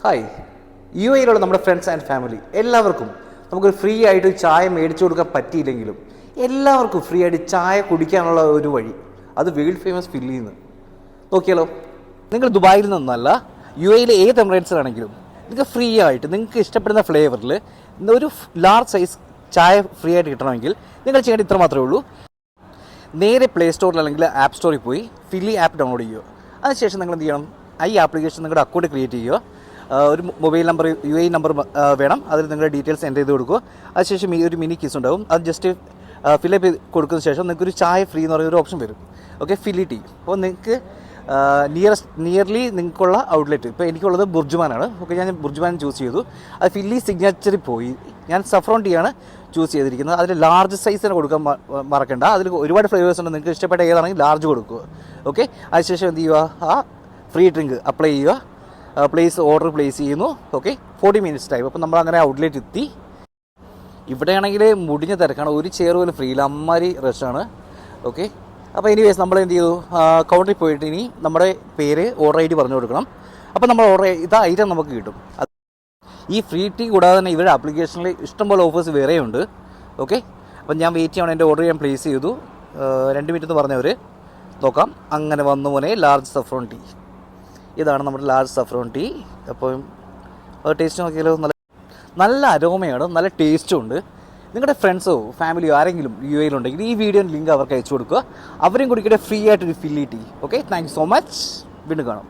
Hi, U എയിലുള്ള നമ്മുടെ friends and family എല്ലാവർക്കും നമുക്കൊരു ഫ്രീ ആയിട്ട് ചായ മേടിച്ചു കൊടുക്കാൻ പറ്റിയില്ലെങ്കിലും എല്ലാവർക്കും ഫ്രീ ആയിട്ട് ചായ കുടിക്കാനുള്ള ഒരു വഴി, അത് വേൾഡ് ഫേമസ് ഫില്ലിയിൽ നിന്ന് നോക്കിയാലോ. നിങ്ങൾ ദുബായിൽ നിന്നല്ല, യു എയിലെ ഏത് എമിറേറ്റ്സിലാണെങ്കിലും നിങ്ങൾക്ക് ഫ്രീ ആയിട്ട് നിങ്ങൾക്ക് ഇഷ്ടപ്പെടുന്ന ഫ്ലേവറിൽ ഒരു ലാർജ് സൈസ് ചായ ഫ്രീ ആയിട്ട് കിട്ടണമെങ്കിൽ നിങ്ങൾ ചെയ്യേണ്ട ഇത്ര മാത്രമേ ഉള്ളൂ. നേരെ പ്ലേ സ്റ്റോറിൽ അല്ലെങ്കിൽ ആപ്പ് സ്റ്റോറിൽ പോയി ഫില്ലി ആപ്പ് ഡൗൺലോഡ് ചെയ്യുക. അതിനുശേഷം നിങ്ങൾ എന്ത് ചെയ്യണം, ഈ ആപ്ലിക്കേഷൻ നിങ്ങളുടെ അക്കൗണ്ട് ക്രിയേറ്റ് ചെയ്യുക. ഒരു mobile number, U A number വേണം. അതിൽ നിങ്ങളുടെ ഡീറ്റെയിൽസ് എൻ്റർ ചെയ്ത് കൊടുക്കുക. അതിനുശേഷം ഈ ഒരു മിനി കീസ് ഉണ്ടാവും, അത് ജസ്റ്റ് ഫില്ലപ്പ് ചെയ്ത് കൊടുക്കുന്ന ശേഷം നിങ്ങൾക്കൊരു ചായ ഫ്രീ എന്ന് പറയുന്ന ഒരു ഓപ്ഷൻ വരും. Okay, Filli tea. അപ്പോൾ നിങ്ങൾക്ക് നിയർലി നിങ്ങൾക്കുള്ള ഔട്ട്ലെറ്റ്, ഇപ്പോൾ എനിക്കുള്ളത് ബുർജുമാനാണ്. ഓക്കെ, ഞാൻ ബുർജുമാൻ ചൂസ് ചെയ്തു. അത് ഫില്ലി സിഗ്നേച്ചറിൽ പോയി ഞാൻ സഫ്രോൺ ടീ ആണ് ചൂസ് ചെയ്തിരിക്കുന്നത്. അതിൽ ലാർജ് സൈസിന് കൊടുക്കാൻ മറക്കണ്ട. അതിൽ ഒരുപാട് ഫ്ലേവേഴ്സ് ഉണ്ട്, നിങ്ങൾക്ക് ഇഷ്ടപ്പെട്ട ഏതാണെങ്കിൽ ലാർജ് കൊടുക്കുക. ഓക്കെ, അതിനുശേഷം എന്ത് ചെയ്യുക, ആ ഫ്രീ ഡ്രിങ്ക് അപ്ലൈ ചെയ്യുക. ഓർഡർ പ്ലേസ് ചെയ്യുന്നു. Okay, 40 minutes time. അപ്പോൾ നമ്മൾ അങ്ങനെ ഔട്ട്ലെറ്റ് എത്തി. ഇവിടെയാണെങ്കിൽ മുടിഞ്ഞ തിരക്കാണ്, ഒരു ചെയർ പോലും ഫ്രീ ഇല്ല, അമ്മാരി റഷാണ്. ഓക്കെ, അപ്പോൾ എനിവേസ് നമ്മൾ എന്ത് ചെയ്തു, കൗണ്ടറിൽ പോയിട്ട് ഇനി നമ്മുടെ പേര്, ഓർഡർ ഐ ഡി പറഞ്ഞു കൊടുക്കണം. അപ്പോൾ നമ്മൾ ഓർഡർ ചെയ്ത ഐറ്റം നമുക്ക് കിട്ടും. ഈ ഫ്രീ ടീ കൂടാതെ തന്നെ ഇവരുടെ ആപ്ലിക്കേഷനിൽ ഇഷ്ടംപോലെ ഓഫേഴ്സ് വേറെയുണ്ട്. ഓക്കെ, അപ്പം ഞാൻ വെയിറ്റ് ചെയ്യണം. എൻ്റെ ഓർഡർ ഞാൻ പ്ലേസ് ചെയ്തു. 2 മിനിറ്റ് എന്ന് പറഞ്ഞവർ നോക്കാം. അങ്ങനെ വന്നു പോനെ ലാർജ് സഫ്രോൺ ടീ. ഇതാണ് നമ്മുടെ ലാർജ് സഫ്രോൺ ടീ. അപ്പം ടേസ്റ്റ് നോക്കിയാലോ, നല്ല അരോമയാണ്, നല്ല ടേസ്റ്റും ഉണ്ട്. നിങ്ങളുടെ ഫ്രണ്ട്സോ ഫാമിലിയോ ആരെങ്കിലും യു എയിലുണ്ടെങ്കിൽ ഈ വീഡിയോ ലിങ്ക് അവർക്ക് അയച്ചു കൊടുക്കുക. അവരെയും കുടിക്കട്ടെ ഫ്രീ ആയിട്ടൊരു Filli tea. Okay, thank you so much. വീണ്ടും കാണാം.